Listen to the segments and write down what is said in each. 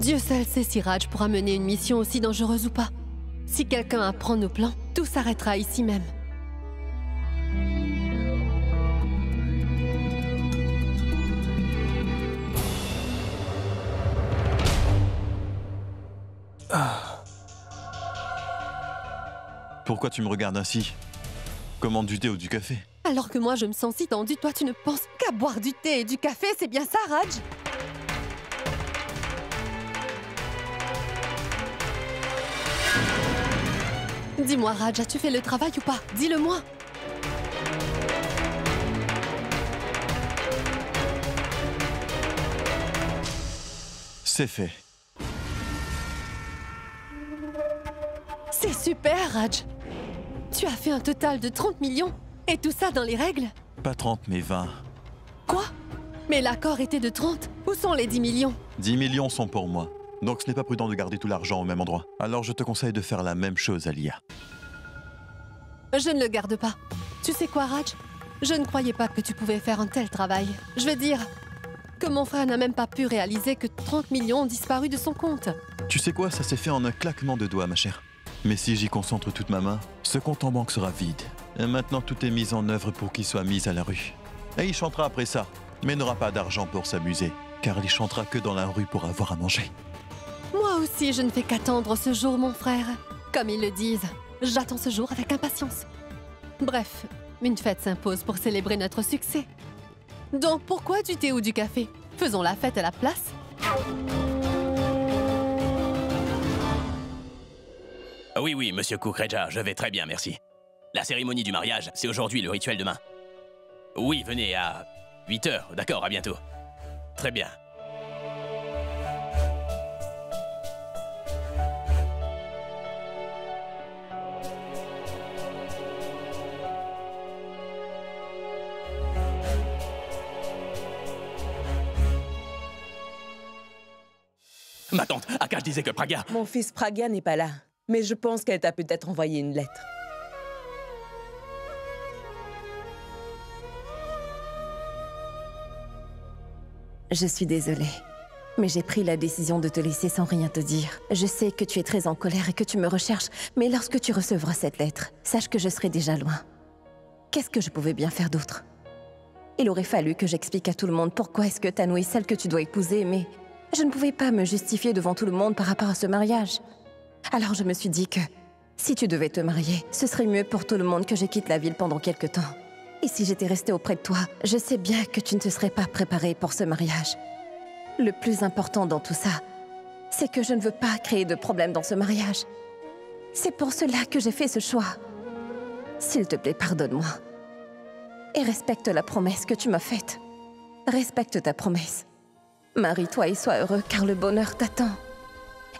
Dieu seul sait si Raj pourra mener une mission aussi dangereuse ou pas. Si quelqu'un apprend nos plans, tout s'arrêtera ici même. Pourquoi tu me regardes ainsi? Commande du thé ou du café? Alors que moi je me sens si tendue, toi tu ne penses qu'à boire du thé et du café, c'est bien ça, Raj? Dis-moi, Raj, as-tu fait le travail ou pas? Dis-le-moi. C'est fait. C'est super, Raj. Tu as fait un total de 30 millions. Et tout ça dans les règles? Pas 30, mais 20. Quoi? Mais l'accord était de 30. Où sont les 10 millions? 10 millions sont pour moi. Donc ce n'est pas prudent de garder tout l'argent au même endroit. Alors je te conseille de faire la même chose, Alia. Je ne le garde pas. Tu sais quoi, Raj? Je ne croyais pas que tu pouvais faire un tel travail. Je veux dire que mon frère n'a même pas pu réaliser que 30 millions ont disparu de son compte. Tu sais quoi, ça s'est fait en un claquement de doigts, ma chère. Mais si j'y concentre toute ma main, ce compte en banque sera vide. Et maintenant, tout est mis en œuvre pour qu'il soit mis à la rue. Et il chantera après ça, mais n'aura pas d'argent pour s'amuser, car il chantera que dans la rue pour avoir à manger. Moi aussi, je ne fais qu'attendre ce jour, mon frère. Comme ils le disent, j'attends ce jour avec impatience. Bref, une fête s'impose pour célébrer notre succès. Donc pourquoi du thé ou du café? Faisons la fête à la place. Oui, monsieur Kukreja, je vais très bien, merci. La cérémonie du mariage, c'est aujourd'hui, le rituel demain. Oui, venez à 8 heures, d'accord, à bientôt. Très bien. Ma tante, Akash disait que Pragya... Mon fils Pragya n'est pas là, mais je pense qu'elle t'a peut-être envoyé une lettre. Je suis désolée, mais j'ai pris la décision de te laisser sans rien te dire. Je sais que tu es très en colère et que tu me recherches, mais lorsque tu recevras cette lettre, sache que je serai déjà loin. Qu'est-ce que je pouvais bien faire d'autre? Il aurait fallu que j'explique à tout le monde pourquoi est-ce que Tanou est celle que tu dois épouser, mais je ne pouvais pas me justifier devant tout le monde par rapport à ce mariage. Alors je me suis dit que si tu devais te marier, ce serait mieux pour tout le monde que je quitte la ville pendant quelque temps. Et si j'étais restée auprès de toi, je sais bien que tu ne te serais pas préparée pour ce mariage. Le plus important dans tout ça, c'est que je ne veux pas créer de problème dans ce mariage. C'est pour cela que j'ai fait ce choix. S'il te plaît, pardonne-moi. Et respecte la promesse que tu m'as faite. Respecte ta promesse. Marie-toi et sois heureux, car le bonheur t'attend.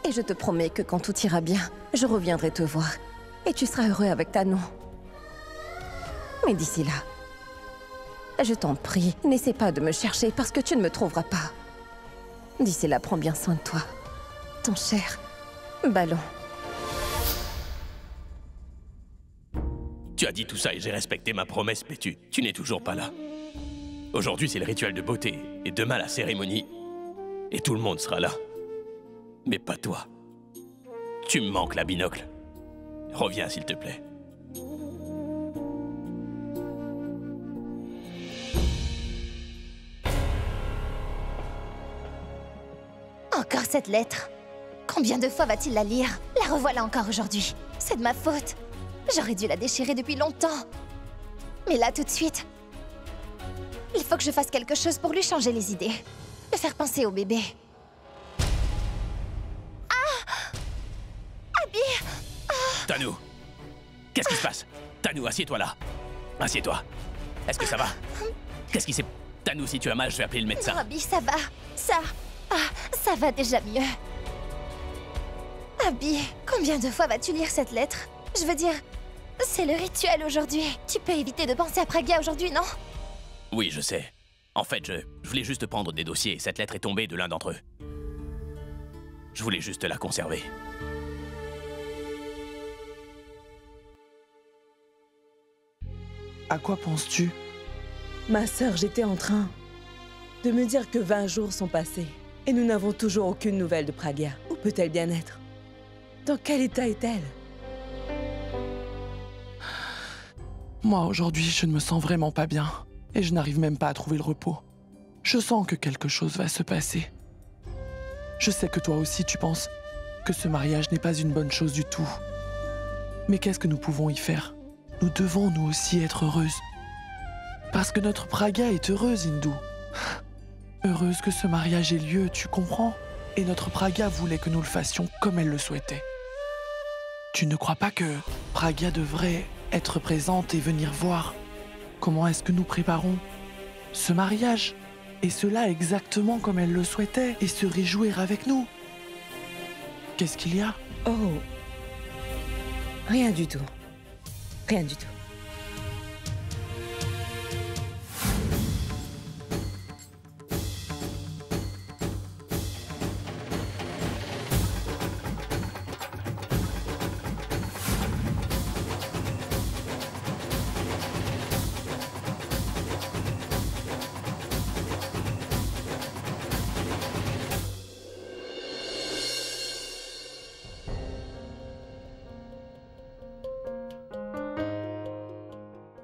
Et je te promets que quand tout ira bien, je reviendrai te voir. Et tu seras heureux avec Tanou. Mais d'ici là, je t'en prie, n'essaie pas de me chercher parce que tu ne me trouveras pas. D'ici là, prends bien soin de toi. Ton cher ballon. Tu as dit tout ça et j'ai respecté ma promesse, mais tu n'es toujours pas là. Aujourd'hui, c'est le rituel de beauté, et demain, la cérémonie. Et tout le monde sera là. Mais pas toi. Tu me manques, la binocle. Reviens, s'il te plaît. Encore cette lettre. Combien de fois va-t-il la lire? La revoilà encore aujourd'hui. C'est de ma faute. J'aurais dû la déchirer depuis longtemps. Mais là, tout de suite, il faut que je fasse quelque chose pour lui changer les idées. Le faire penser au bébé. Ah! Abby! Tanou! Qu'est-ce qui se passe? Tanou, assieds-toi là. Assieds-toi. Est-ce que ça va? Qu'est-ce qui s'est... Tanou, si tu as mal, je vais appeler le médecin. Non, Abby, ça va. Ça va déjà mieux. Abby, combien de fois vas-tu lire cette lettre? Je veux dire, c'est le rituel aujourd'hui. Tu peux éviter de penser à Pragya aujourd'hui, non? Oui, je sais. En fait, je voulais juste prendre des dossiers et cette lettre est tombée de l'un d'entre eux. Je voulais juste la conserver. À quoi penses-tu? Ma sœur, j'étais en train de me dire que 20 jours sont passés. Et nous n'avons toujours aucune nouvelle de Pragya. Où peut-elle bien être? Dans quel état est-elle? Moi, aujourd'hui, je ne me sens vraiment pas bien. Et je n'arrive même pas à trouver le repos. Je sens que quelque chose va se passer. Je sais que toi aussi, tu penses que ce mariage n'est pas une bonne chose du tout. Mais qu'est-ce que nous pouvons y faire? Nous devons nous aussi être heureuses. Parce que notre Pragya est heureuse, Hindu. Heureuse que ce mariage ait lieu, tu comprends? Et notre Pragya voulait que nous le fassions comme elle le souhaitait. Tu ne crois pas que Pragya devrait être présente et venir voir comment est-ce que nous préparons ce mariage? Et cela exactement comme elle le souhaitait, et se réjouir avec nous. Qu'est-ce qu'il y a? Oh. Rien du tout. Rien du tout.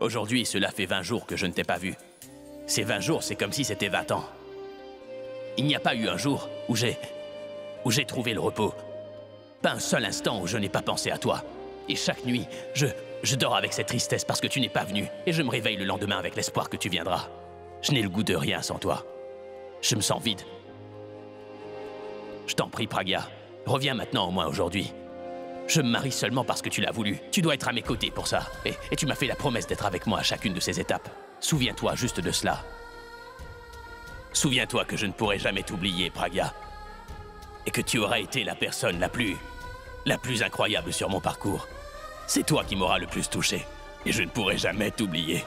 Aujourd'hui, cela fait 20 jours que je ne t'ai pas vu. Ces 20 jours, c'est comme si c'était 20 ans. Il n'y a pas eu un jour où j'ai trouvé le repos. Pas un seul instant où je n'ai pas pensé à toi. Et chaque nuit, je dors avec cette tristesse parce que tu n'es pas venu. Et je me réveille le lendemain avec l'espoir que tu viendras. Je n'ai le goût de rien sans toi. Je me sens vide. Je t'en prie, Pragya. Reviens maintenant au moins aujourd'hui. Je me marie seulement parce que tu l'as voulu. Tu dois être à mes côtés pour ça. Et tu m'as fait la promesse d'être avec moi à chacune de ces étapes. Souviens-toi juste de cela. Souviens-toi que je ne pourrai jamais t'oublier, Pragya. Et que tu auras été la personne la plus incroyable sur mon parcours. C'est toi qui m'auras le plus touché. Et je ne pourrai jamais t'oublier.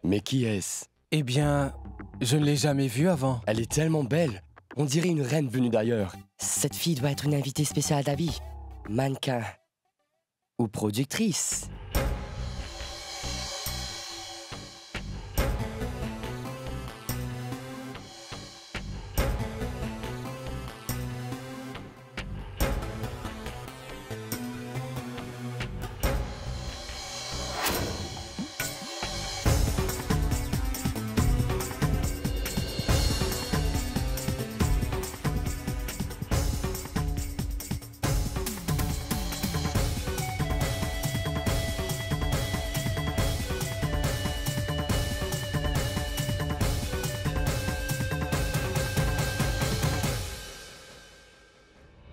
Mais qui est-ce? Eh bien, je ne l'ai jamais vue avant. Elle est tellement belle. On dirait une reine venue d'ailleurs. Cette fille doit être une invitée spéciale d'Abby. Mannequin. Ou productrice.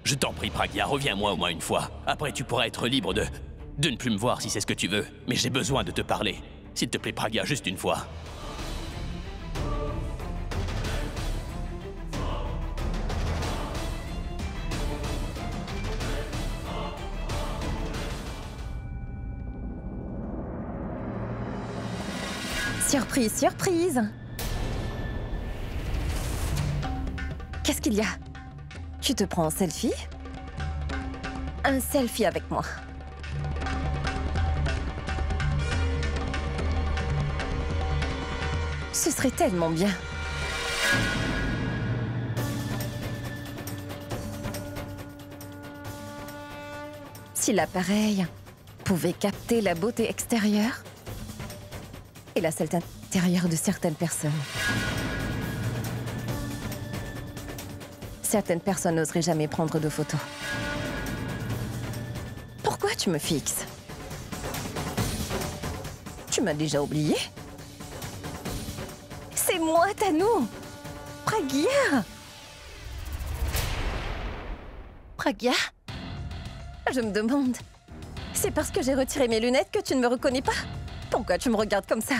Je t'en prie, Pragya, reviens-moi au moins une fois. Après, tu pourras être libre de ne plus me voir si c'est ce que tu veux. Mais j'ai besoin de te parler. S'il te plaît, Pragya, juste une fois. Surprise, surprise! Qu'est-ce qu'il y a? Tu te prends en selfie? Un selfie avec moi. Ce serait tellement bien. Si l'appareil pouvait capter la beauté extérieure et la salle intérieure de certaines personnes. Certaines personnes n'oseraient jamais prendre de photos. Pourquoi tu me fixes? Tu m'as déjà oublié? C'est moi, Tanu! Pragya! Pragya? Je me demande, c'est parce que j'ai retiré mes lunettes que tu ne me reconnais pas? Pourquoi tu me regardes comme ça?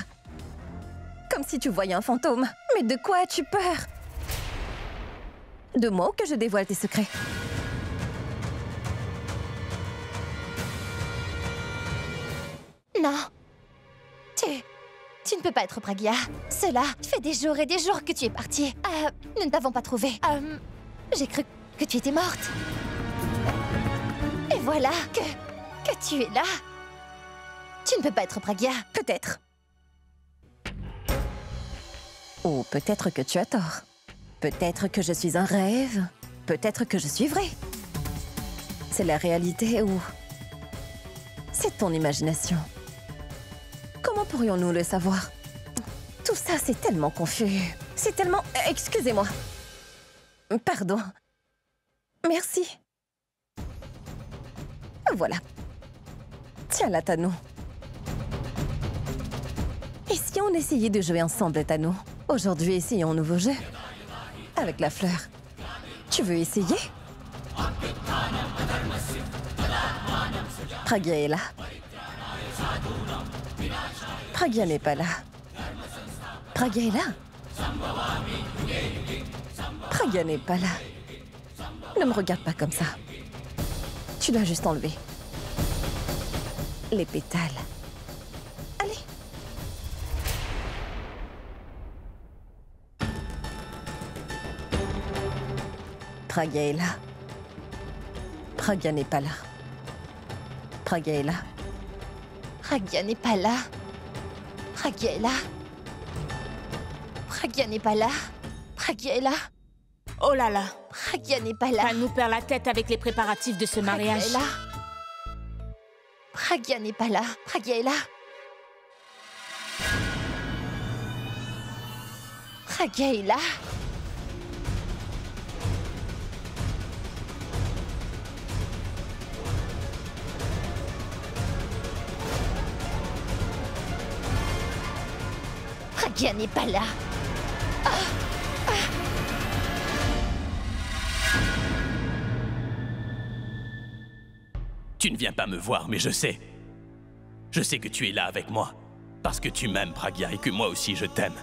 Comme si tu voyais un fantôme. Mais de quoi as-tu peur? De moi ou que je dévoile tes secrets? Non. Tu ne peux pas être Pragya. Cela fait des jours et des jours que tu es partie. Nous ne t'avons pas trouvé. J'ai cru que tu étais morte. Et voilà que tu es là. Tu ne peux pas être Pragya. Peut-être. Ou peut-être que tu as tort. Peut-être que je suis un rêve. Peut-être que je suis vraie. C'est la réalité ou... c'est ton imagination. Comment pourrions-nous le savoir? Tout ça, c'est tellement confus. C'est tellement... Excusez-moi. Pardon. Merci. Voilà. Tiens-la, Tano. Et si on essayait de jouer ensemble, Tano? Aujourd'hui, essayons un nouveau jeu. Avec la fleur. Tu veux essayer? Pragya est là. Pragya n'est pas là. Pragya est là. Pragya n'est pas là. Ne me regarde pas comme ça. Tu dois juste enlever les pétales. Allez. Pragya est là. Pragya n'est pas là. Pragya est là. Pragya n'est pas là. Pragya est là. Pragya n'est pas là. Pragya est là. Oh là là. Pragya n'est pas là. Ça nous perd la tête avec les préparatifs de ce mariage. Pragya est là. Pragya n'est pas là. Pragya est là. Pragya est là. Pragya n'est pas là. Tu ne viens pas me voir, mais je sais. Je sais que tu es là avec moi. Parce que tu m'aimes, Pragya, et que moi aussi je t'aime.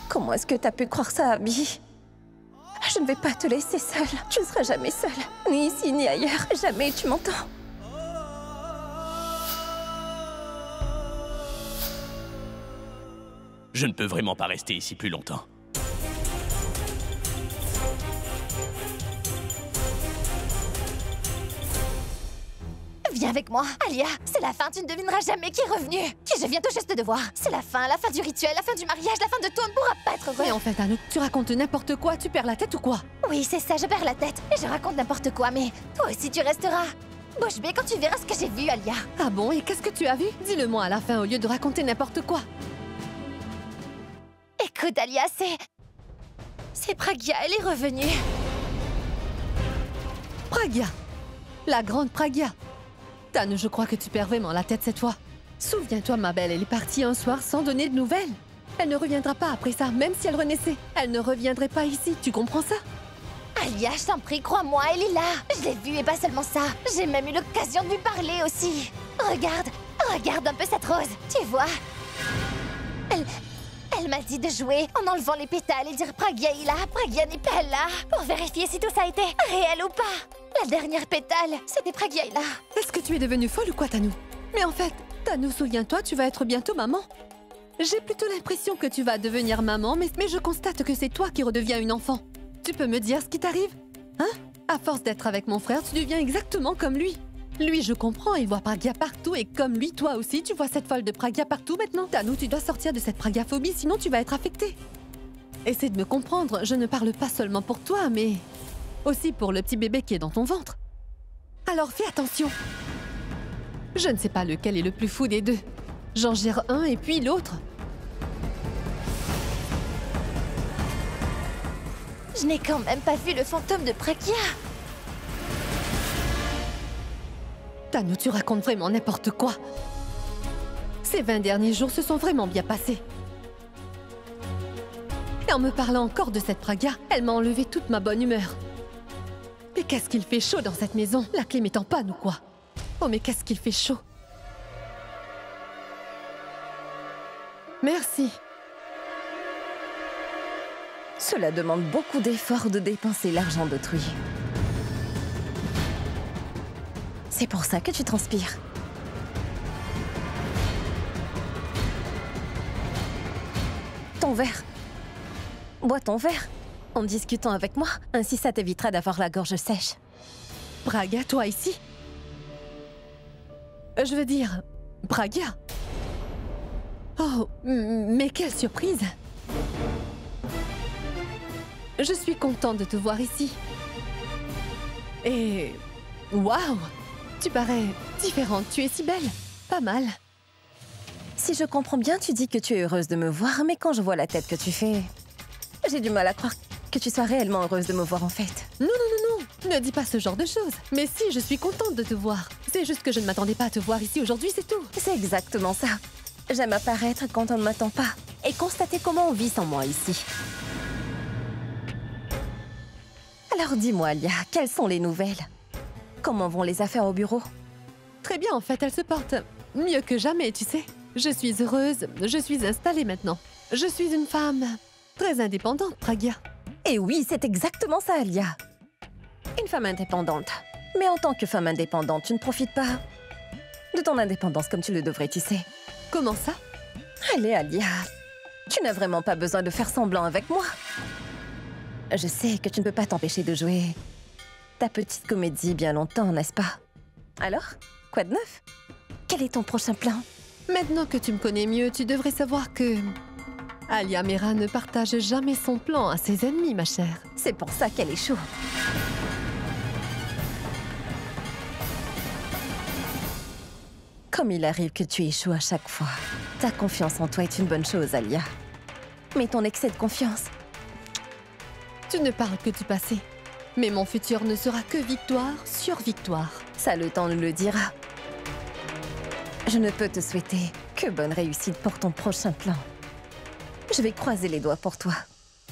Comment est-ce que t'as pu croire ça, Abby? Je ne vais pas te laisser seule. Tu ne seras jamais seule. Ni ici, ni ailleurs. Jamais, tu m'entends? Je ne peux vraiment pas rester ici plus longtemps. Viens avec moi, Alia. C'est la fin, tu ne devineras jamais qui est revenu. Qui je viens tout juste de voir. C'est la fin du rituel, la fin du mariage, la fin de tout. On ne pourra pas être heureux. Mais en fait, Anouk, tu racontes n'importe quoi, tu perds la tête ou quoi? Oui, c'est ça, je perds la tête. Et je raconte n'importe quoi, mais toi aussi tu resteras. Bouche bée quand tu verras ce que j'ai vu, Alia. Ah bon, et qu'est-ce que tu as vu? Dis-le-moi à la fin au lieu de raconter n'importe quoi. Écoute, Alia, c'est Pragya, elle est revenue. Pragya. La grande Pragya. Tano, je crois que tu perds vraiment la tête cette fois. Souviens-toi, ma belle, elle est partie un soir sans donner de nouvelles. Elle ne reviendra pas après ça, même si elle renaissait. Elle ne reviendrait pas ici, tu comprends ça? Alia, je t'en prie, crois-moi, elle est là. Je l'ai vue et pas seulement ça. J'ai même eu l'occasion de lui parler aussi. Regarde un peu cette rose, tu vois? Elle m'a dit de jouer en enlevant les pétales et dire Pragya est là, Pragya n'est pas là, pour vérifier si tout ça était réel ou pas. La dernière pétale, c'était Pragya est là. Est-ce que tu es devenue folle ou quoi, Tano? Mais en fait, Tano, souviens-toi, tu vas être bientôt maman. J'ai plutôt l'impression que tu vas devenir maman, mais je constate que c'est toi qui redeviens une enfant. Tu peux me dire ce qui t'arrive? Hein? À force d'être avec mon frère, tu deviens exactement comme lui. Lui, je comprends, il voit Pragya partout, et comme lui, toi aussi, tu vois cette folle de Pragya partout maintenant. Tano, tu dois sortir de cette Pragyaphobie, sinon tu vas être affectée. Essaie de me comprendre, je ne parle pas seulement pour toi, mais aussi pour le petit bébé qui est dans ton ventre. Alors fais attention. Je ne sais pas lequel est le plus fou des deux. J'en gère un et puis l'autre. Je n'ai quand même pas vu le fantôme de Pragya. Tano, tu racontes vraiment n'importe quoi. Ces 20 derniers jours se sont vraiment bien passés. Et en me parlant encore de cette Pragya, elle m'a enlevé toute ma bonne humeur. Mais qu'est-ce qu'il fait chaud dans cette maison? La clim est en panne ou quoi? Oh, mais qu'est-ce qu'il fait chaud? Merci. Cela demande beaucoup d'efforts de dépenser l'argent d'autrui. C'est pour ça que tu transpires. Ton verre. Bois ton verre en discutant avec moi, ainsi ça t'évitera d'avoir la gorge sèche. Pragya, toi ici? Je veux dire, Pragya. Oh, mais quelle surprise! Je suis contente de te voir ici. Et... waouh! Tu parais différente, tu es si belle. Pas mal. Si je comprends bien, tu dis que tu es heureuse de me voir, mais quand je vois la tête que tu fais, j'ai du mal à croire que tu sois réellement heureuse de me voir en fait. Non, non, non, non, ne dis pas ce genre de choses. Mais si, je suis contente de te voir. C'est juste que je ne m'attendais pas à te voir ici aujourd'hui, c'est tout. C'est exactement ça. J'aime apparaître quand on ne m'attend pas et constater comment on vit sans moi ici. Alors dis-moi, Alia, quelles sont les nouvelles? Comment vont les affaires au bureau? Très bien, en fait, elle se porte mieux que jamais, tu sais. Je suis heureuse, je suis installée maintenant. Je suis une femme très indépendante, Pragya. Et oui, c'est exactement ça, Alia. Une femme indépendante. Mais en tant que femme indépendante, tu ne profites pas de ton indépendance comme tu le devrais, tu sais. Comment ça? Allez, Alia, tu n'as vraiment pas besoin de faire semblant avec moi. Je sais que tu ne peux pas t'empêcher de jouer ta petite comédie bien longtemps, n'est-ce pas? Alors, quoi de neuf? Quel est ton prochain plan? Maintenant que tu me connais mieux, tu devrais savoir que... Alia Mera ne partage jamais son plan à ses ennemis, ma chère. C'est pour ça qu'elle échoue. Comme il arrive que tu échoues à chaque fois. Ta confiance en toi est une bonne chose, Alia. Mais ton excès de confiance... Tu ne parles que du passé. Mais mon futur ne sera que victoire sur victoire. Ça, le temps nous le dira. Je ne peux te souhaiter que bonne réussite pour ton prochain plan. Je vais croiser les doigts pour toi.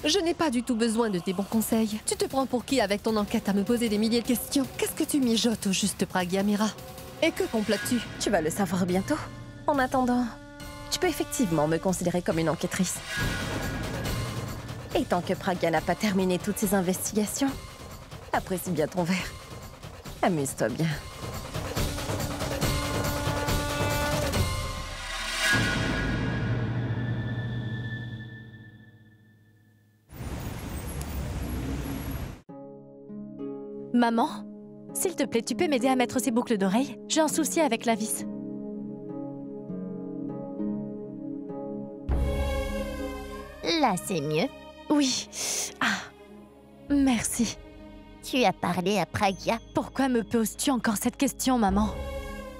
Je n'ai pas du tout besoin de tes bons conseils. Tu te prends pour qui avec ton enquête à me poser des milliers de questions? Qu'est-ce que tu mijotes au juste, Pragya Mera? Et que complotes-tu? Tu vas le savoir bientôt. En attendant, tu peux effectivement me considérer comme une enquêtrice. Et tant que Pragya n'a pas terminé toutes ses investigations, apprécie bien ton verre. Amuse-toi bien. Maman, s'il te plaît, tu peux m'aider à mettre ces boucles d'oreilles? J'ai un souci avec la vis. Là, c'est mieux. Oui. Ah, merci. Tu as parlé à Pragya. Pourquoi me poses-tu encore cette question, maman?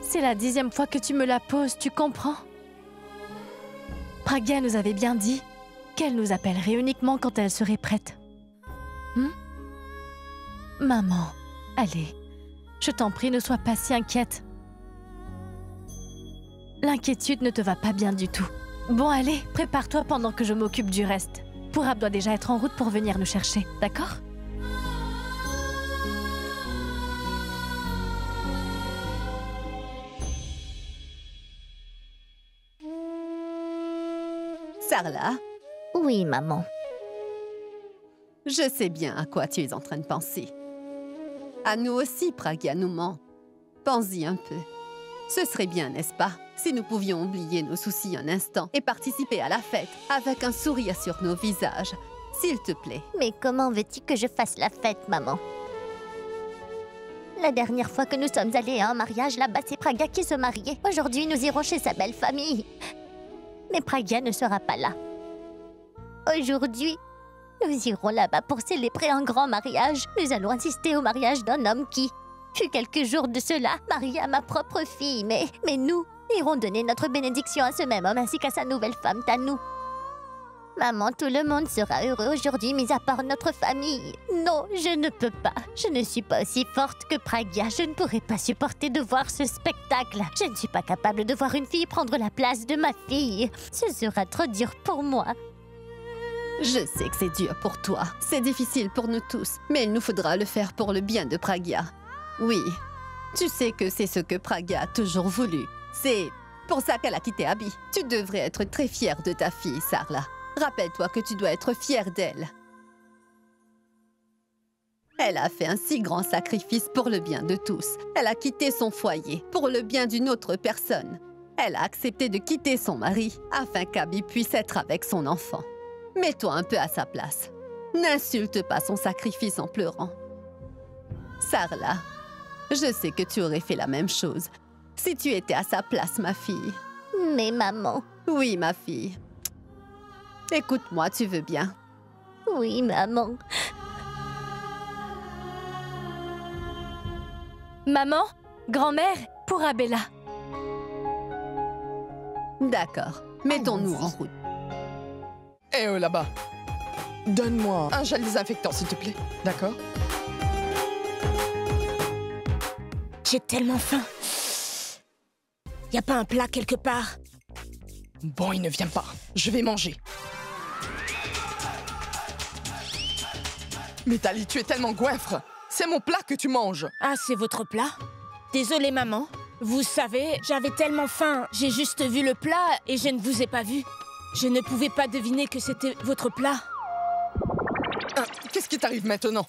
C'est la 10e fois que tu me la poses, tu comprends? Pragya nous avait bien dit qu'elle nous appellerait uniquement quand elle serait prête. Maman, allez, je t'en prie, ne sois pas si inquiète. L'inquiétude ne te va pas bien du tout. Bon, allez, prépare-toi pendant que je m'occupe du reste. Pourab doit déjà être en route pour venir nous chercher, d'accord? Sarla? Oui, maman. Je sais bien à quoi tu es en train de penser. À nous aussi, Pragya nous ment. Pense-y un peu. Ce serait bien, n'est-ce pas, si nous pouvions oublier nos soucis un instant et participer à la fête avec un sourire sur nos visages, s'il te plaît. Mais comment veux-tu que je fasse la fête, maman? La dernière fois que nous sommes allés à un mariage, là-bas, c'est Pragya qui se mariait. Aujourd'hui, nous irons chez sa belle famille. Mais Pragya ne sera pas là. Aujourd'hui, nous irons là-bas pour célébrer un grand mariage. Nous allons assister au mariage d'un homme qui, fut quelques jours de cela, maria ma propre fille. Mais nous irons donner notre bénédiction à ce même homme ainsi qu'à sa nouvelle femme, Tanou. Maman, tout le monde sera heureux aujourd'hui, mis à part notre famille. Non, je ne peux pas. Je ne suis pas aussi forte que Pragya. Je ne pourrai pas supporter de voir ce spectacle. Je ne suis pas capable de voir une fille prendre la place de ma fille. Ce sera trop dur pour moi. Je sais que c'est dur pour toi. C'est difficile pour nous tous. Mais il nous faudra le faire pour le bien de Pragya. Oui, tu sais que c'est ce que Pragya a toujours voulu. C'est pour ça qu'elle a quitté Abhi. Tu devrais être très fière de ta fille, Sarla. Rappelle-toi que tu dois être fière d'elle. Elle a fait un si grand sacrifice pour le bien de tous. Elle a quitté son foyer pour le bien d'une autre personne. Elle a accepté de quitter son mari afin qu'Abby puisse être avec son enfant. Mets-toi un peu à sa place. N'insulte pas son sacrifice en pleurant. Sarla, je sais que tu aurais fait la même chose si tu étais à sa place, ma fille. Mais maman... Oui, ma fille. Écoute-moi, tu veux bien? Oui, maman. Maman, grand-mère, pour Abella. D'accord, mettons-nous en route. Eh là-bas, donne-moi un gel désinfectant, s'il te plaît. D'accord? J'ai tellement faim. Y a pas un plat quelque part? Bon, il ne vient pas. Je vais manger. Mais Tali, tu es tellement goinfre. C'est mon plat que tu manges. Ah, c'est votre plat? Désolée, maman. Vous savez, j'avais tellement faim. J'ai juste vu le plat et je ne vous ai pas vu. Je ne pouvais pas deviner que c'était votre plat. Qu'est-ce qui t'arrive maintenant?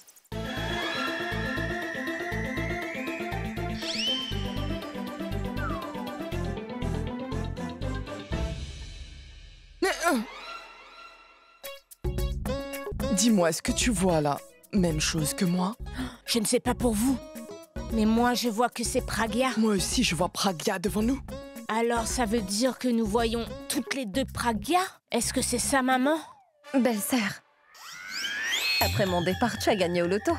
Dis-moi, est-ce que tu vois la même chose que moi? Je ne sais pas pour vous, mais moi je vois que c'est Pragya. Moi aussi, je vois Pragya devant nous. Alors ça veut dire que nous voyons toutes les deux Pragya? Est-ce que c'est ça, maman? Belle-sœur, après mon départ, tu as gagné au loto.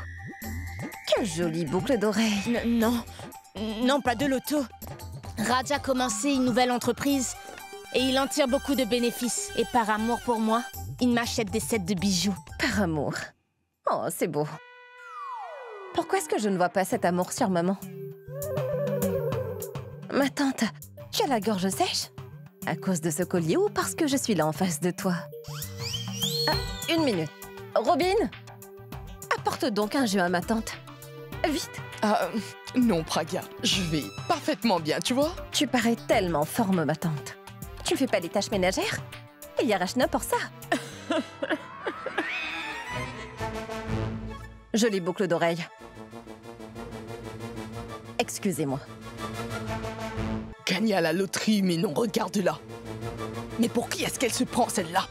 Quelle jolie boucle d'oreille. Non, pas de loto. Raj a commencé une nouvelle entreprise et il en tire beaucoup de bénéfices. Et par amour pour moi, il m'achète des sets de bijoux. Par amour. Oh, c'est beau. Pourquoi est-ce que je ne vois pas cet amour sur maman? Ma tante, tu as la gorge sèche? À cause de ce collier ou parce que je suis là en face de toi? Ah, une minute. Robin, apporte donc un jeu à ma tante. Vite. Non, Pragya, je vais parfaitement bien, tu vois? Tu parais tellement forme, ma tante. Tu ne fais pas les tâches ménagères? Il y a Rachna pour ça. Jolie boucle d'oreille. Excusez-moi. Gagner à la loterie, mais non, regarde-la. Mais pour qui est-ce qu'elle se prend, celle-là?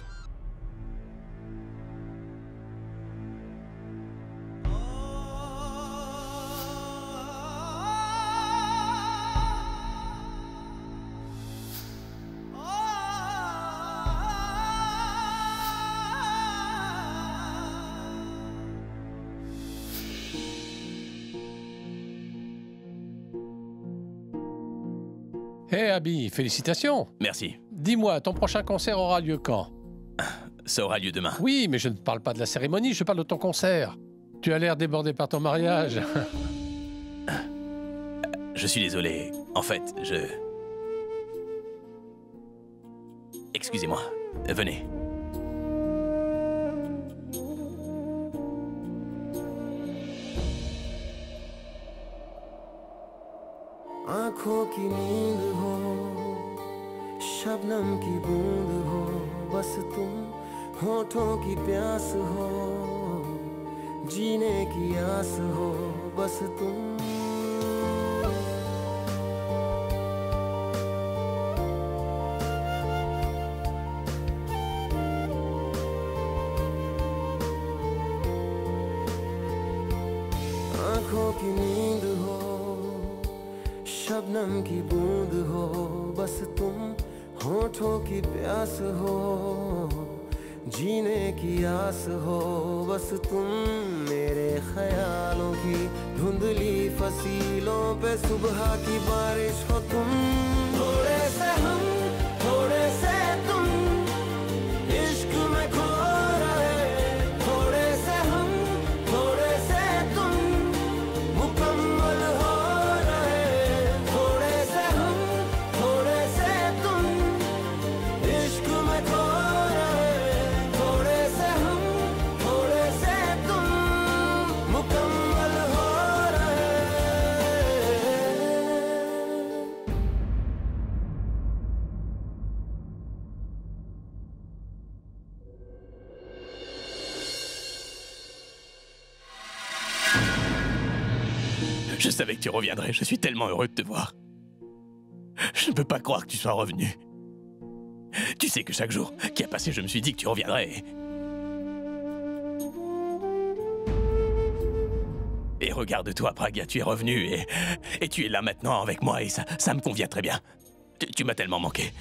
Hé Abby, félicitations. Merci. Dis-moi, ton prochain concert aura lieu quand? Ça aura lieu demain. Oui, mais je ne parle pas de la cérémonie, je parle de ton concert. Tu as l'air débordé par ton mariage. Je suis désolé. En fait, Excusez-moi. Venez. आँखों की नींद हो, शबनम की बूंद हो, बस तुम होठों की प्यास हो, जीने की आस हो, बस तुम। आँखों की नींद हो, शबनम की बूंद हो, बस तुम होठों की प्यास हो, जीने की आस हो, बस तुम। मेरे ख्यालों की धुंधली फसीलों पे सुबह की बारिश हो तुम। थोड़े से हम, थोड़े से तुम, इश्क में खो रहे। थोड़े से हम, थोड़े से तुम, मुकम्मल हो रहे। थोड़े से हम, थोड़े से तुम, इश्क में खो रहे। थोड़े से हम, थोड़े से तुम, मुकम्मल हो रहे। Je savais que tu reviendrais, je suis tellement heureux de te voir. Je ne peux pas croire que tu sois revenu. Tu sais que chaque jour qui a passé, je me suis dit que tu reviendrais. Et regarde-toi, Pragya, tu es revenu et tu es là maintenant avec moi et ça me convient très bien. Tu m'as tellement manqué.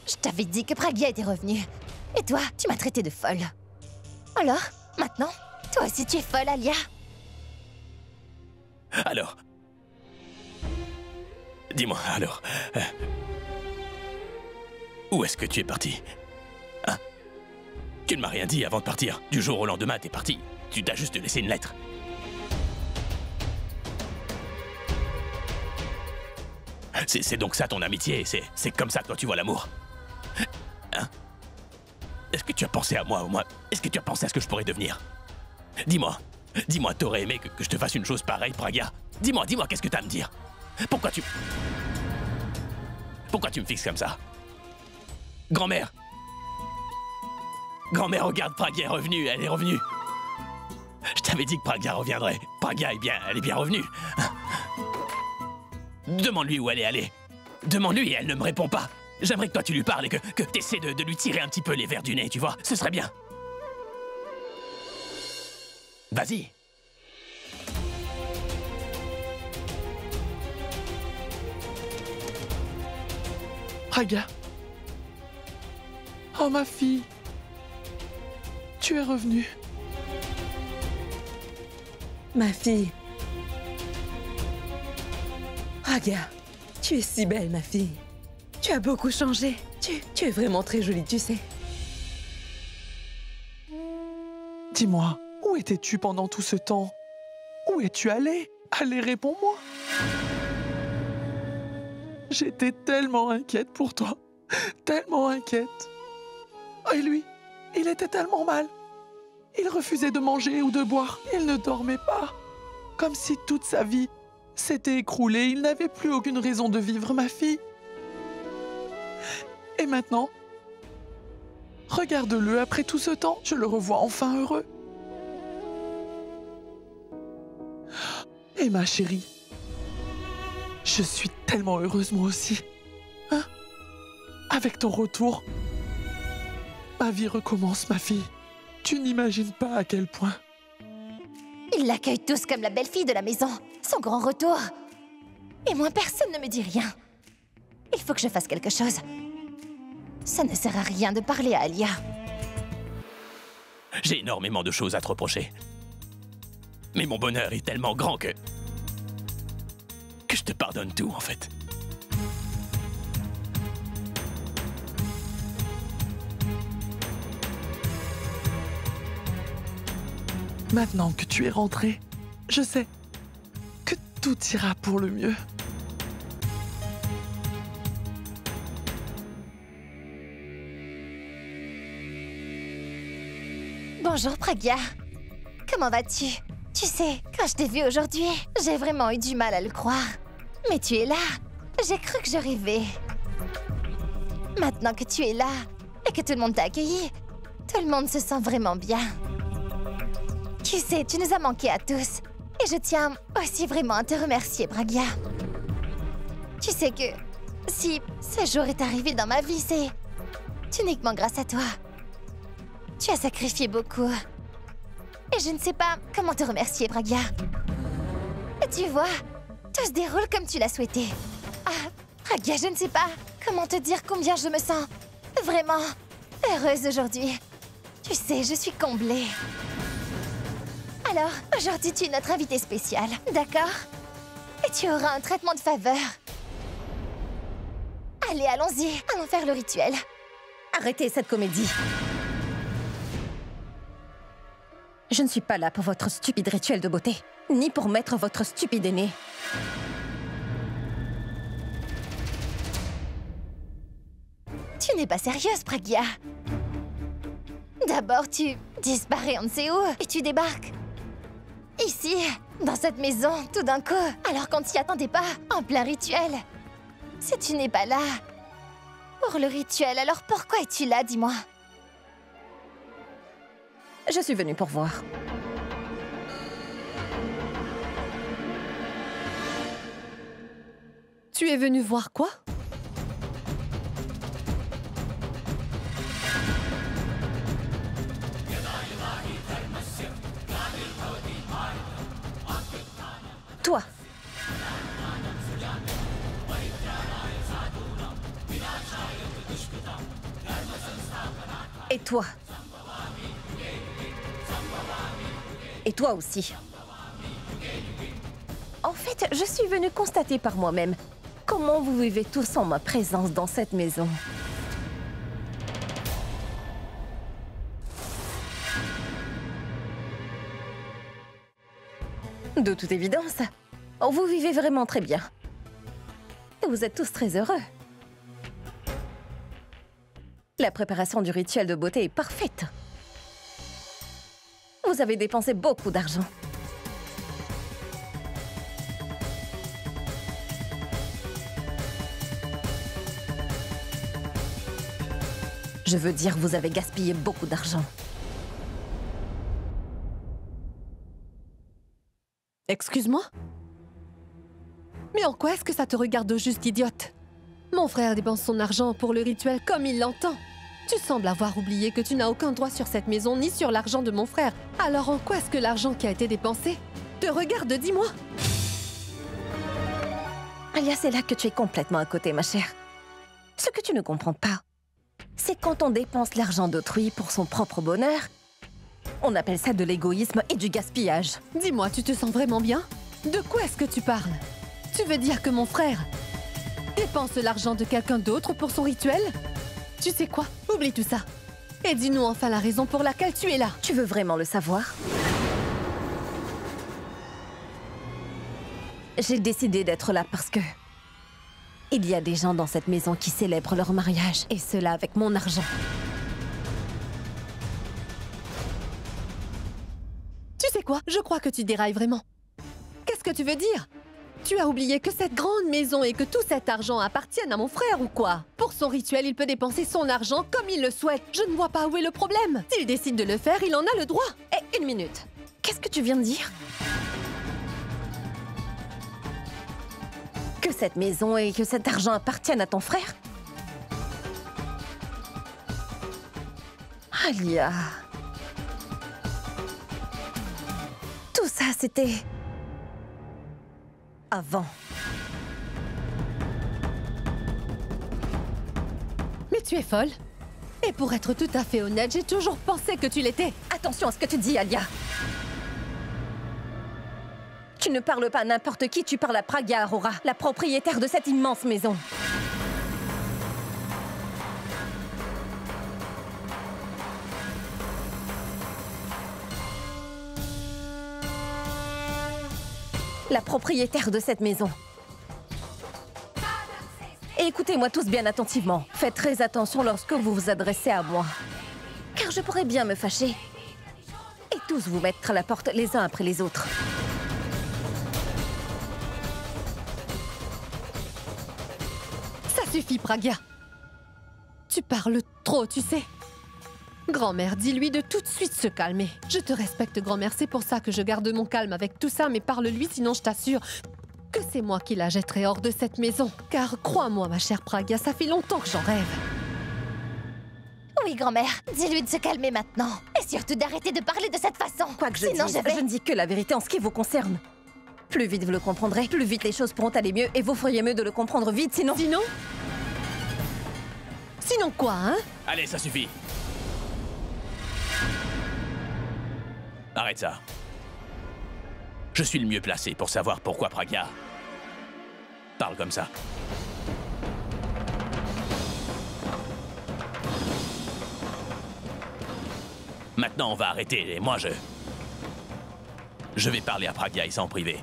Je t'avais dit que Pragya était revenu. Et toi, tu m'as traité de folle. Alors, maintenant, toi aussi tu es folle, Alia. Alors, dis-moi, alors, où est-ce que tu es parti? Hein? Tu ne m'as rien dit avant de partir. Du jour au lendemain, t'es parti. Tu t'as juste laissé une lettre. C'est donc ça ton amitié, c'est comme ça que toi tu vois l'amour. Hein? Est-ce que tu as pensé à moi ou moi? Est-ce que tu as pensé à ce que je pourrais devenir? Dis-moi, t'aurais aimé que je te fasse une chose pareille, Pragya? Dis-moi, qu'est-ce que t'as à me dire? Pourquoi tu me fixes comme ça? Grand-mère! Grand-mère, regarde, Pragya est revenue, elle est revenue. Je t'avais dit que Pragya reviendrait. Pragya, elle est bien revenue. Demande-lui où elle est allée. Demande-lui et elle ne me répond pas. J'aimerais que toi tu lui parles et que t'essaies de lui tirer un petit peu les vers du nez, tu vois. Ce serait bien. Vas-y. Pragya. Oh ma fille. Tu es revenue. Ma fille. Pragya, tu es si belle, ma fille. Tu as beaucoup changé. Tu es vraiment très jolie, tu sais. Dis-moi, où étais-tu pendant tout ce temps? Où es-tu allée? Allez, réponds-moi. J'étais tellement inquiète pour toi. Tellement inquiète. Et lui, il était tellement mal. Il refusait de manger ou de boire. Il ne dormait pas. Comme si toute sa vie s'était écroulée. Il n'avait plus aucune raison de vivre, ma fille. Et maintenant, regarde-le, après tout ce temps, je le revois enfin heureux. Et ma chérie, je suis tellement heureuse moi aussi. Hein? Avec ton retour, ma vie recommence, ma fille. Tu n'imagines pas à quel point. Ils l'accueillent tous comme la belle-fille de la maison. Son grand retour. Et moi, personne ne me dit rien. Il faut que je fasse quelque chose. Ça ne sert à rien de parler à Alia. J'ai énormément de choses à te reprocher. Mais mon bonheur est tellement grand que je te pardonne tout, en fait. Maintenant que tu es rentré, je sais que tout ira pour le mieux. Bonjour, Pragya. Comment vas-tu? Tu sais, quand je t'ai vue aujourd'hui, j'ai vraiment eu du mal à le croire. Mais tu es là. J'ai cru que je rêvais. Maintenant que tu es là et que tout le monde t'a accueilli, tout le monde se sent vraiment bien. Tu sais, tu nous as manqué à tous. Et je tiens aussi vraiment à te remercier, Pragya. Tu sais que si ce jour est arrivé dans ma vie, c'est uniquement grâce à toi. Tu as sacrifié beaucoup. Et je ne sais pas comment te remercier, Pragya. Tu vois, tout se déroule comme tu l'as souhaité. Ah, Pragya, je ne sais pas comment te dire combien je me sens vraiment heureuse aujourd'hui. Tu sais, je suis comblée. Alors, aujourd'hui, tu es notre invitée spéciale, d'accord? Et tu auras un traitement de faveur. Allez, allons-y, allons faire le rituel. Arrêtez cette comédie. Je ne suis pas là pour votre stupide rituel de beauté, ni pour mettre votre stupide aîné. Tu n'es pas sérieuse, Pragya. D'abord, tu disparais on ne sait où, et tu débarques. Ici, dans cette maison, tout d'un coup, alors qu'on ne s'y attendait pas, en plein rituel. Si tu n'es pas là pour le rituel, alors pourquoi es-tu là, dis-moi? Je suis venue pour voir. Tu es venu voir quoi? Toi. Et toi. Et toi aussi. En fait, je suis venue constater par moi-même comment vous vivez tous en ma présence dans cette maison. De toute évidence, vous vivez vraiment très bien. Et vous êtes tous très heureux. La préparation du rituel de beauté est parfaite. Vous avez dépensé beaucoup d'argent. Je veux dire, vous avez gaspillé beaucoup d'argent. Excuse-moi? Mais en quoi est-ce que ça te regarde au juste, idiote? Mon frère dépense son argent pour le rituel comme il l'entend. Tu sembles avoir oublié que tu n'as aucun droit sur cette maison ni sur l'argent de mon frère. Alors en quoi est-ce que l'argent qui a été dépensé te regarde, dis-moi? Alia, c'est là que tu es complètement à côté, ma chère. Ce que tu ne comprends pas, c'est quand on dépense l'argent d'autrui pour son propre bonheur, on appelle ça de l'égoïsme et du gaspillage. Dis-moi, tu te sens vraiment bien? De quoi est-ce que tu parles? Tu veux dire que mon frère dépense l'argent de quelqu'un d'autre pour son rituel? Tu sais quoi? Oublie tout ça. Et dis-nous enfin la raison pour laquelle tu es là. Tu veux vraiment le savoir? J'ai décidé d'être là parce que il y a des gens dans cette maison qui célèbrent leur mariage, et cela avec mon argent. Tu sais quoi? Je crois que tu dérailles vraiment. Qu'est-ce que tu veux dire? Tu as oublié que cette grande maison et que tout cet argent appartiennent à mon frère ou quoi? Pour son rituel, il peut dépenser son argent comme il le souhaite. Je ne vois pas où est le problème. S'il décide de le faire, il en a le droit. Eh, une minute. Qu'est-ce que tu viens de dire? Que cette maison et que cet argent appartiennent à ton frère? Alia. Tout ça, c'était avant. Mais tu es folle. Et pour être tout à fait honnête, j'ai toujours pensé que tu l'étais. Attention à ce que tu dis, Alia. Tu ne parles pas à n'importe qui, tu parles à Pragya Arora, la propriétaire de cette immense maison. La propriétaire de cette maison. Et écoutez-moi tous bien attentivement. Faites très attention lorsque vous vous adressez à moi. Car je pourrais bien me fâcher. Et tous vous mettre à la porte les uns après les autres. Ça suffit, Pragya. Tu parles trop, tu sais. Grand-mère, dis-lui de tout de suite se calmer. Je te respecte, grand-mère, c'est pour ça que je garde mon calme avec tout ça, mais parle-lui, sinon je t'assure que c'est moi qui la jetterai hors de cette maison. Car crois-moi, ma chère Pragya, ça fait longtemps que j'en rêve. Oui, grand-mère, dis-lui de se calmer maintenant. Et surtout d'arrêter de parler de cette façon. Quoi que je dise, je ne dis que la vérité en ce qui vous concerne. Plus vite vous le comprendrez, plus vite les choses pourront aller mieux, et vous feriez mieux de le comprendre vite, sinon... Sinon quoi, hein? Allez, ça suffit. Arrête ça. Je suis le mieux placé pour savoir pourquoi Pragya parle comme ça. Maintenant, on va arrêter et moi, je vais parler à Pragya et ça en privé.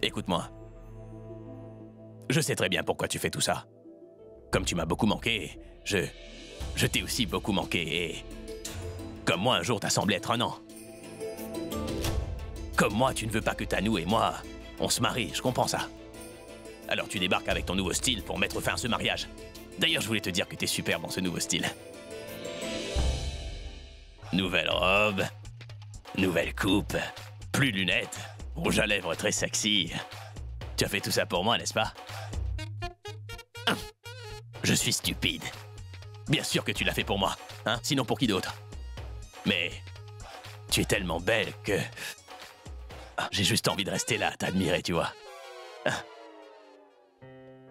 Écoute-moi. Je sais très bien pourquoi tu fais tout ça. Comme tu m'as beaucoup manqué, je t'ai aussi beaucoup manqué et... Comme moi, un jour, t'as semblé être un an. Comme moi, tu ne veux pas que Tanou et moi, on se marie, je comprends ça. Alors tu débarques avec ton nouveau style pour mettre fin à ce mariage. D'ailleurs, je voulais te dire que t'es superbe dans ce nouveau style. Nouvelle robe, nouvelle coupe, plus de lunettes, rouge à lèvres très sexy. Tu as fait tout ça pour moi, n'est-ce pas? Je suis stupide. Bien sûr que tu l'as fait pour moi, hein? Sinon pour qui d'autre? Mais tu es tellement belle que... j'ai juste envie de rester là, t'admirer, tu vois.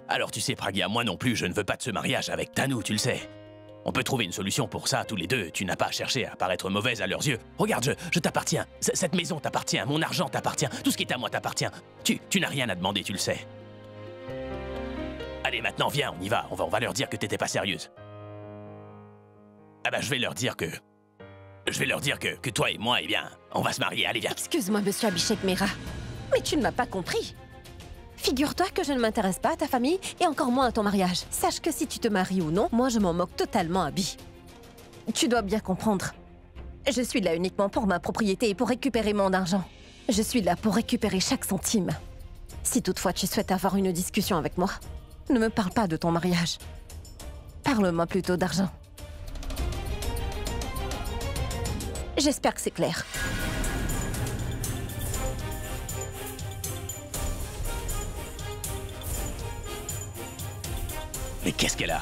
Alors tu sais, Pragya, moi non plus, je ne veux pas de ce mariage avec Tanu, tu le sais. On peut trouver une solution pour ça, tous les deux. Tu n'as pas à chercher à paraître mauvaise à leurs yeux. Regarde, je t'appartiens. Cette maison t'appartient, mon argent t'appartient. Tout ce qui est à moi t'appartient. Tu n'as rien à demander, tu le sais. Allez, maintenant, viens, on y va. On va leur dire que t'étais pas sérieuse. Ah bah, je vais leur dire que toi et moi, eh bien, on va se marier. Allez, viens. Excuse-moi, monsieur Abhishek Mehra, mais tu ne m'as pas compris. Figure-toi que je ne m'intéresse pas à ta famille et encore moins à ton mariage. Sache que si tu te maries ou non, moi je m'en moque totalement, Abhi. Tu dois bien comprendre. Je suis là uniquement pour ma propriété et pour récupérer mon argent. Je suis là pour récupérer chaque centime. Si toutefois tu souhaites avoir une discussion avec moi, ne me parle pas de ton mariage. Parle-moi plutôt d'argent. J'espère que c'est clair. Mais qu'est-ce qu'elle a?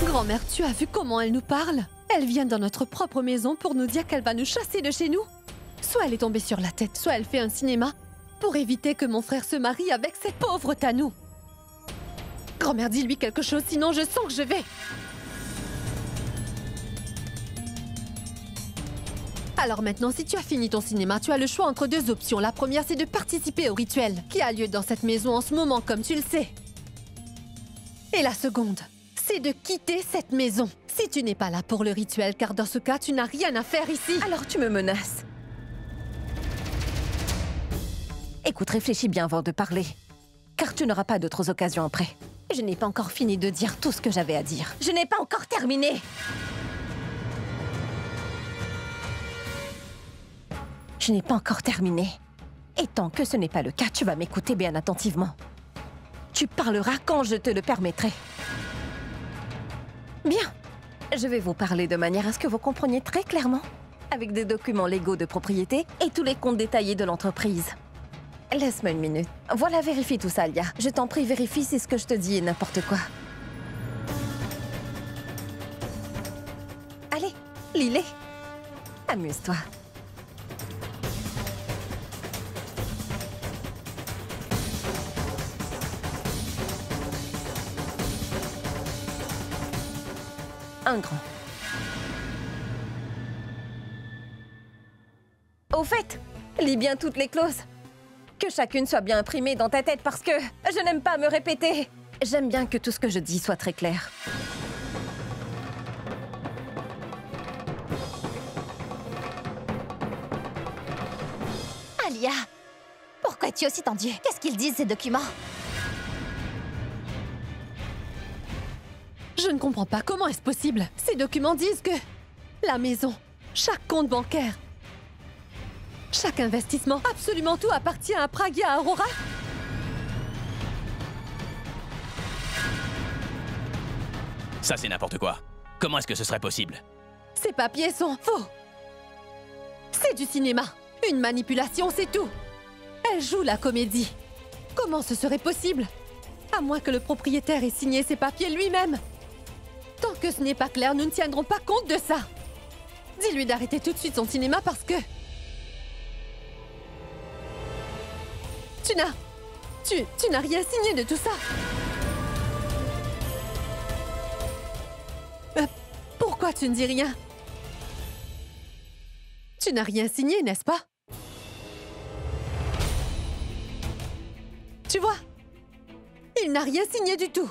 Grand-mère, tu as vu comment elle nous parle? Elle vient dans notre propre maison pour nous dire qu'elle va nous chasser de chez nous. Soit elle est tombée sur la tête, soit elle fait un cinéma pour éviter que mon frère se marie avec cette pauvre Tanu. Grand-mère, dis-lui quelque chose, sinon je sens que je vais... Alors maintenant, si tu as fini ton cinéma, tu as le choix entre deux options. La première, c'est de participer au rituel qui a lieu dans cette maison en ce moment, comme tu le sais. Et la seconde, c'est de quitter cette maison. Si tu n'es pas là pour le rituel, car dans ce cas, tu n'as rien à faire ici. Alors tu me menaces. Écoute, réfléchis bien avant de parler, car tu n'auras pas d'autres occasions après. Je n'ai pas encore fini de dire tout ce que j'avais à dire. Je n'ai pas encore terminé. Je n'ai pas encore terminé. Et tant que ce n'est pas le cas, tu vas m'écouter bien attentivement. Tu parleras quand je te le permettrai. Bien. Je vais vous parler de manière à ce que vous compreniez très clairement, avec des documents légaux de propriété et tous les comptes détaillés de l'entreprise. Laisse-moi une minute. Voilà, vérifie tout ça, Alia. Je t'en prie, vérifie si ce que je te dis est n'importe quoi. Allez, lis-les. Amuse-toi. Un grand. Au fait, lis bien toutes les clauses. Que chacune soit bien imprimée dans ta tête parce que je n'aime pas me répéter. J'aime bien que tout ce que je dis soit très clair. Alia, pourquoi es-tu aussi tendue? Qu'est-ce qu'ils disent, ces documents? Je ne comprends pas, comment est-ce possible? Ces documents disent que la maison, chaque compte bancaire, chaque investissement, absolument tout appartient à Pragya Aurora. Ça, c'est n'importe quoi. Comment est-ce que ce serait possible? Ces papiers sont faux. C'est du cinéma. Une manipulation, c'est tout. Elle joue la comédie. Comment ce serait possible? À moins que le propriétaire ait signé ces papiers lui-même. Tant que ce n'est pas clair, nous ne tiendrons pas compte de ça. Dis-lui d'arrêter tout de suite son cinéma parce que... Tu n'as rien signé de tout ça. Pourquoi tu ne dis rien? Tu n'as rien signé, n'est-ce pas? Tu vois? Il n'a rien signé du tout.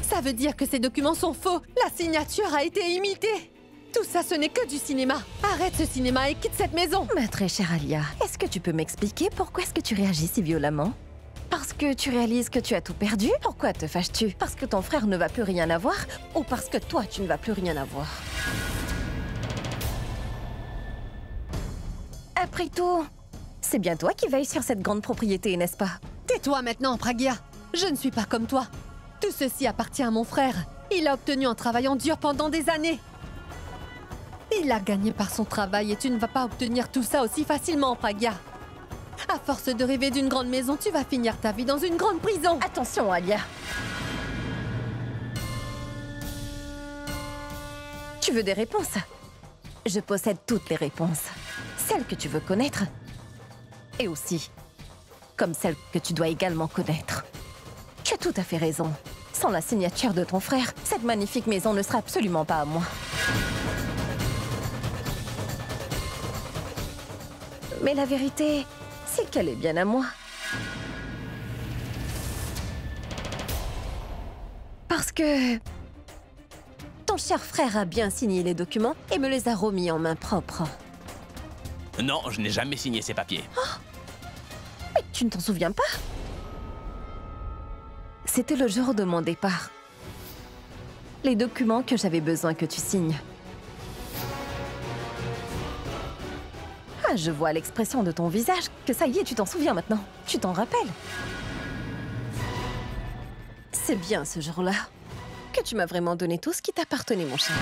Ça veut dire que ces documents sont faux. La signature a été imitée. Tout ça, ce n'est que du cinéma. Arrête ce cinéma et quitte cette maison. Ma très chère Alia, est-ce que tu peux m'expliquer pourquoi est-ce que tu réagis si violemment? Parce que tu réalises que tu as tout perdu? Pourquoi te fâches-tu? Parce que ton frère ne va plus rien avoir? Ou parce que toi, tu ne vas plus rien avoir? Après tout, c'est bien toi qui veilles sur cette grande propriété, n'est-ce pas? Tais-toi maintenant, Pragya. Je ne suis pas comme toi. Tout ceci appartient à mon frère. Il a obtenu en travaillant dur pendant des années. Il a gagné par son travail et tu ne vas pas obtenir tout ça aussi facilement, Pragya. À force de rêver d'une grande maison, tu vas finir ta vie dans une grande prison. Attention, Alia. Tu veux des réponses? Je possède toutes les réponses. Celles que tu veux connaître. Et aussi, comme celles que tu dois également connaître. Tu as tout à fait raison. Sans la signature de ton frère, cette magnifique maison ne sera absolument pas à moi. Mais la vérité, c'est qu'elle est bien à moi. Parce que ton cher frère a bien signé les documents et me les a remis en main propre. Non, je n'ai jamais signé ces papiers. Oh, mais tu ne t'en souviens pas? C'était le jour de mon départ. Les documents que j'avais besoin que tu signes. Ah, je vois à l'expression de ton visage que ça y est, tu t'en souviens maintenant. Tu t'en rappelles. C'est bien ce jour-là que tu m'as vraiment donné tout ce qui t'appartenait, mon cher.